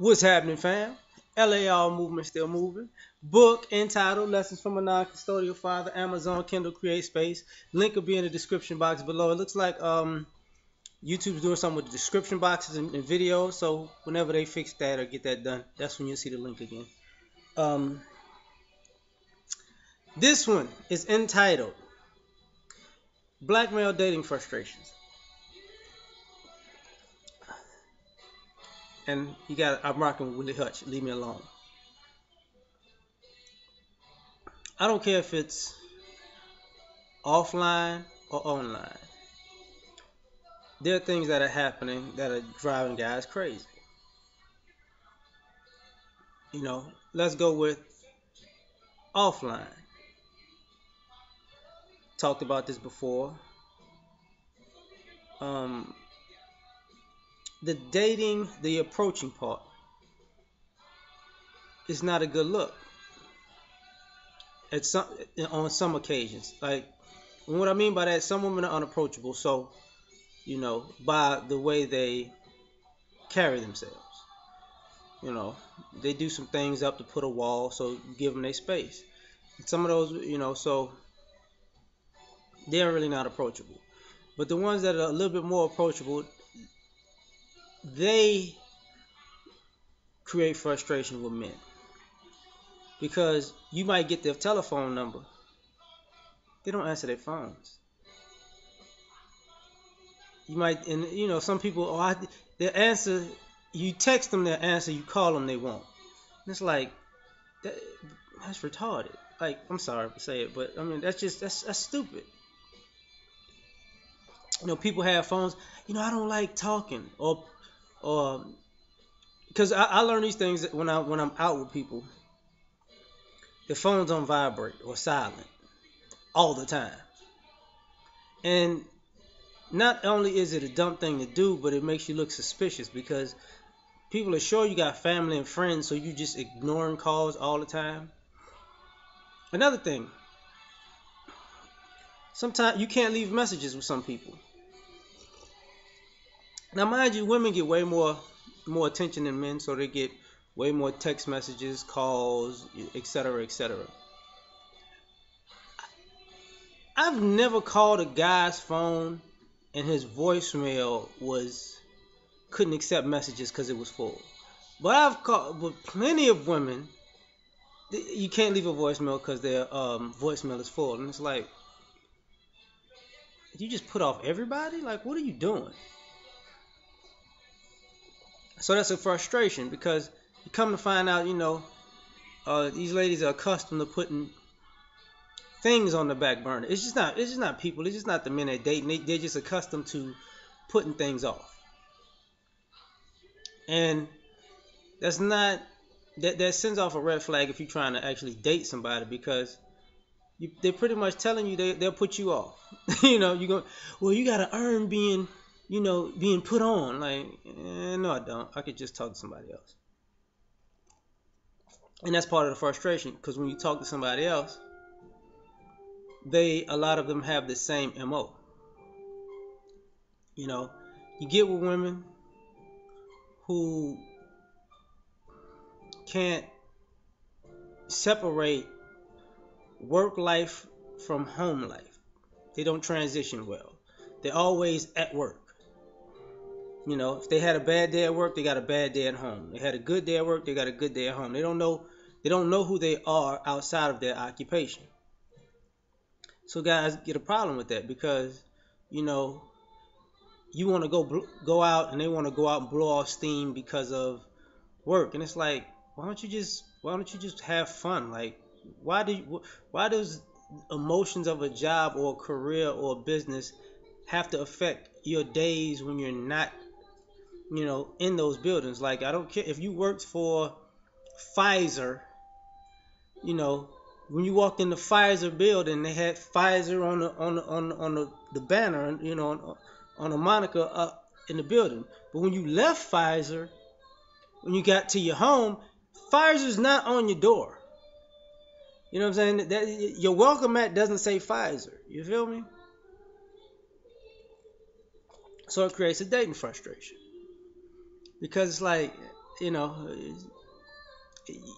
What's happening, fam? L.A.R. movement still moving. Book entitled Lessons from a Non-Custodial Father, Amazon Kindle Create Space. Link will be in the description box below. It looks like YouTube's doing something with the description boxes and videos, so whenever they fix that or get that done, that's when you'll see the link again. Um, this one is entitled Black Male Dating Frustrations. And I'm rocking with Willie Hutch. Leave me alone. I don't care if it's offline or online. There are things that are happening that are driving guys crazy. Let's go with offline. Talked about this before. Um, the dating, the approaching part is not a good look. It's on some occasions. Like, what I mean by that, some women are unapproachable. So, by the way they carry themselves. They do some things up to put a wall, so you give them their space. And some of those, so they're really not approachable. But the ones that are a little bit more approachable, they create frustration with men. Because you might get their telephone number. They don't answer their phones. You might, and some people, they answer, you text them, they'll answer, you call them, they won't. And it's like, that's retarded. Like, I'm sorry to say it, but I mean, that's stupid. People have phones. I don't like talking, or because I learn these things when I'm out with people. The phones on vibrate or silent all the time, and not only is it a dumb thing to do, but it makes you look suspicious because people are sure you got family and friends, so you just ignoring calls all the time. Another thing, sometimes you can't leave messages with some people. Now, mind you, women get way more attention than men, so they get way more text messages, calls, etc., etc. I've never called a guy's phone and his voicemail couldn't accept messages because it was full. But I've called with plenty of women. You can't leave a voicemail because their voicemail is full, and it's like, you just put off everybody? Like, what are you doing? So that's a frustration because you come to find out, these ladies are accustomed to putting things on the back burner. It's just not people. It's just not the men they're dating. They're just accustomed to putting things off, and that sends off a red flag if you're trying to actually date somebody because they're pretty much telling you they'll put you off. You go, well, you gotta earn being put on. Like, no, I don't. I could just talk to somebody else. And that's part of the frustration because when you talk to somebody else, a lot of them have the same MO. You get with women who can't separate work life from home life. They don't transition well. They're always at work. If they had a bad day at work, they got a bad day at home. They had a good day at work, they got a good day at home. They don't know who they are outside of their occupation. So guys get a problem with that because you want to go out and they want to go out and blow off steam because of work, and it's like, why don't you just have fun? Like, why does emotions of a job or a career or a business have to affect your days when you're not in those buildings? Like, I don't care if you worked for Pfizer, when you walked in the Pfizer building, they had Pfizer on the banner, on a moniker up in the building. But when you left Pfizer, when you got to your home, Pfizer's not on your door. You know what I'm saying? Your welcome mat doesn't say Pfizer. You feel me? So it creates a dating frustration because it's like, You know,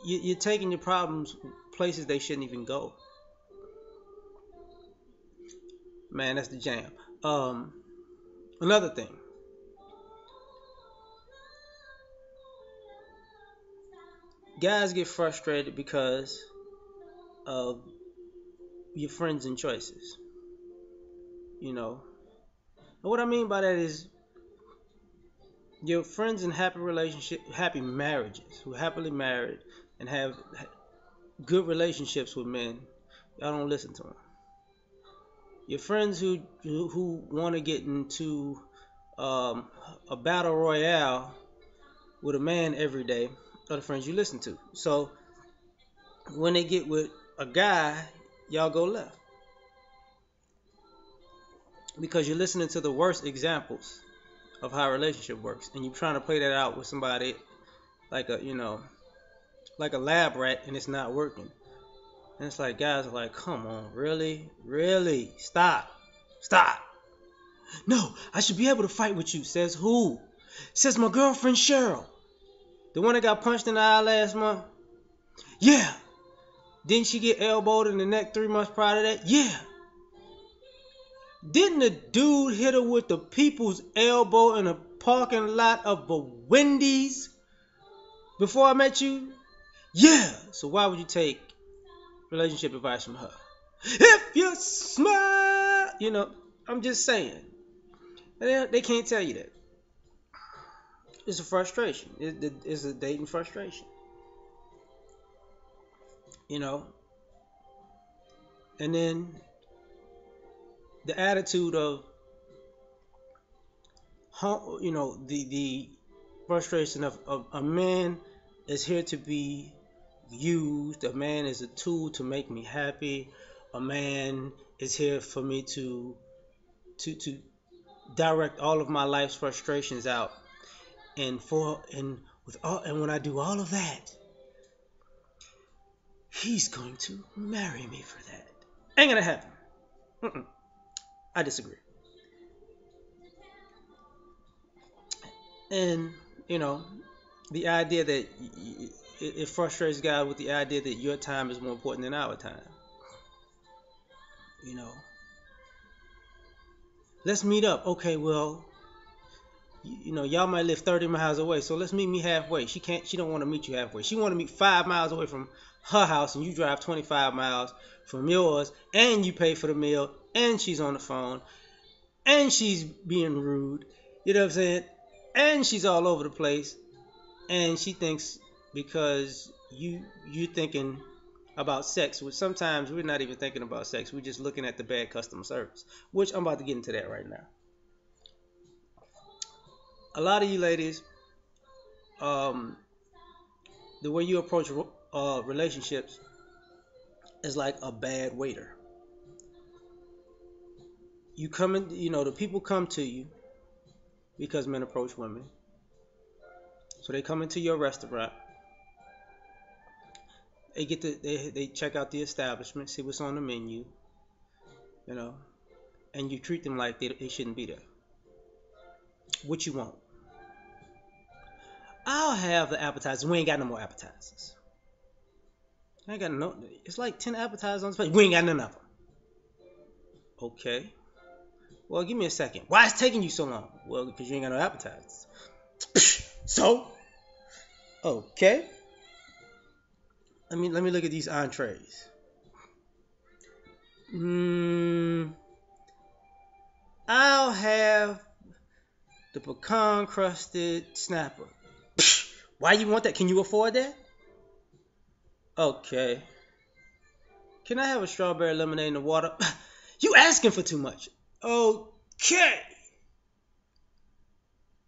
you're taking your problems places they shouldn't even go. Man, that's the jam. Um, Another thing, guys get frustrated because of your friends and choices. You know, and what I mean by that is your friends in happy relationship, happy marriages, who happily married and have good relationships with men. Y'all don't listen to them. Your friends who want to get into um, a battle royale with a man every day are the friends you listen to. So when they get with a guy, y'all go left because you're listening to the worst examples of how a relationship works, and you're trying to play that out with somebody like a like a lab rat, and it's not working. And it's like guys are like, come on, really, really, stop. No, I should be able to fight with you. Says who? Says my girlfriend Cheryl, the one that got punched in the eye last month. Yeah. Didn't she get elbowed in the neck 3 months prior to that? Yeah. Didn't the dude hit her with the people's elbow in a parking lot of a Wendy's before I met you? Yeah. So why would you take relationship advice from her? If you smile, I'm just saying. They can't tell you that. It's a frustration. It's a dating frustration. You know, and then the attitude of, the frustration of a man is here to be used. A man is a tool to make me happy. A man is here for me to direct all of my life's frustrations out. And when I do all of that, he's going to marry me for that. Ain't gonna happen. Mm-mm. I disagree. And you know, the idea that it frustrates God with the idea that your time is more important than our time. You know, let's meet up. Okay, well, y'all might live 30 miles away, so let's meet me halfway. She don't want to meet you halfway. She want to meet 5 miles away from her house, and you drive 25 miles from yours, and you pay for the meal, and she's on the phone, and she's being rude. You know what I'm saying? And she's all over the place, and she thinks because you thinking about sex, which sometimes we're not even thinking about sex. We're just looking at the bad customer service, which I'm about to get into that right now. A lot of you ladies, um, the way you approach relationships is like a bad waiter. You come in, the people come to you because men approach women. So they come into your restaurant. They check out the establishment, see what's on the menu, you know, and you treat them like they shouldn't be there. What you want? I'll have the appetizers. We ain't got no more appetizers. I ain't got no. It's like 10 appetizers on the plate. We ain't got none of them. Okay. Well, give me a second. Why is it taking you so long? Well, because you ain't got no appetizers. So, okay. Let me look at these entrees. I'll have the pecan crusted snapper. Why you want that? Can you afford that? Okay. Can I have a strawberry lemonade in the water? You asking for too much. Okay.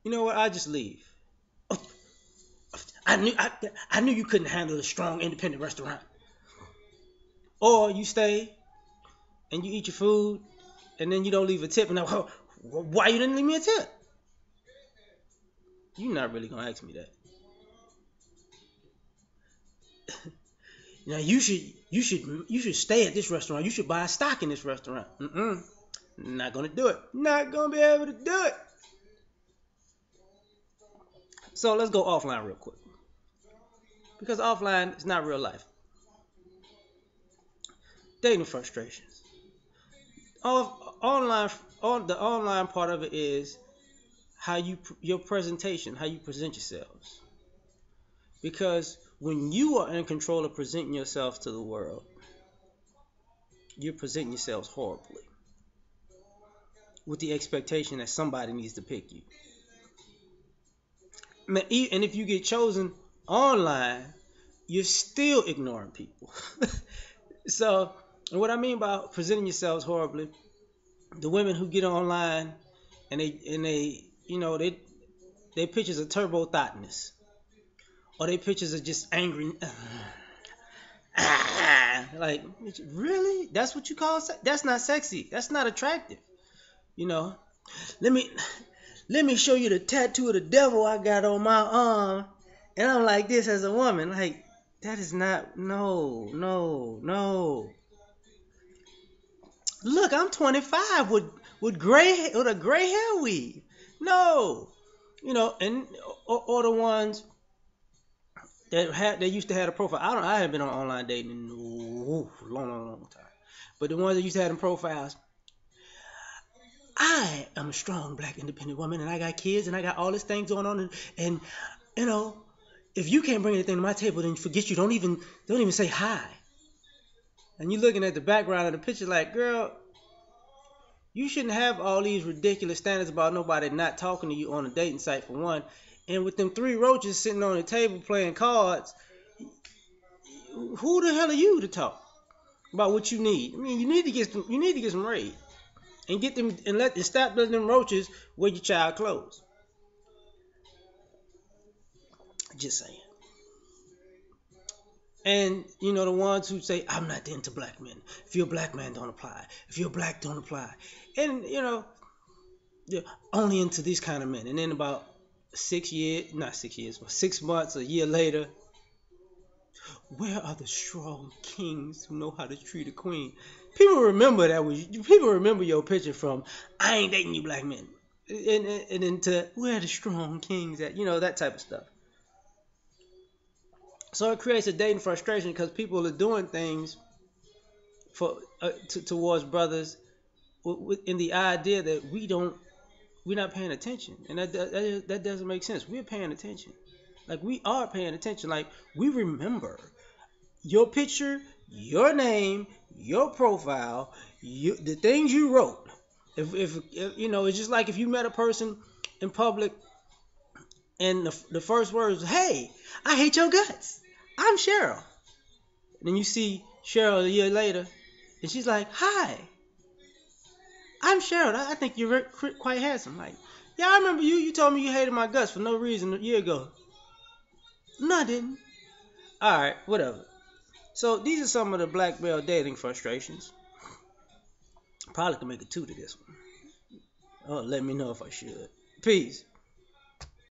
You know what? I'll just leave. I knew you couldn't handle a strong independent restaurant. Or you stay and you eat your food and then you don't leave a tip. And why you didn't leave me a tip? You're not really gonna ask me that. Now you should stay at this restaurant. You should buy stock in this restaurant. Not gonna do it. Not gonna be able to do it. So let's go offline real quick because offline is not real life. Dating frustrations. Online, on the online part of it is how your presentation, how you present yourselves. Because when you are in control of presenting yourself to the world, you're presenting yourselves horribly with the expectation that somebody needs to pick you. And if you get chosen online, you're still ignoring people. So, what I mean by presenting yourselves horribly, the women who get online and they they pictures of turbo thoughtness, or they pictures of just angry. Like, really? That's what you call that's not sexy. That's not attractive. You know. Let me let me show you the tattoo of the devil I got on my arm, and I'm like this as a woman. Like, that is not, no, no, no. Look, I'm 25 with a gray hair weave. No, and or the ones they used to have a profile. I haven't been on online dating in long time. But the ones that used to have them profiles, I am a strong black independent woman, and I got kids, and I got all these things going on, and you know, if you can't bring anything to my table, then forget you. Don't even say hi. And you looking at the background of the picture like, girl, you shouldn't have all these ridiculous standards about nobody not talking to you on a dating site for one. And with them three roaches sitting on the table playing cards, who the hell are you to talk about what you need? I mean, you need to get some raid and get them and stop letting them roaches wear your child clothes. Just saying. And the ones who say, I'm not into black men. If you're a black man, don't apply. If you're black, don't apply. And they're only into these kind of men. And then about 6 years, not 6 years, but 6 months, a year later, where are the strong kings who know how to treat a queen? People remember people remember your picture from I ain't dating you black men. And into where are the strong kings at? That type of stuff. So it creates a dating frustration because people are doing things towards brothers in the idea that we're not paying attention, and that doesn't make sense. We're paying attention, like we are paying attention, like we remember your picture, your name, your profile, the things you wrote. If it's just like if you met a person in public and the first words, "Hey, I hate your guts. I'm Cheryl." And then you see Cheryl a year later, and she's like, "Hi, I'm Cheryl. I think you're quite handsome." Like, yeah, I remember you. You told me you hated my guts for no reason a year ago. No, I didn't. All right, whatever. So these are some of the black male dating frustrations. Probably can make a two to this one. Oh, let me know if I should. Peace.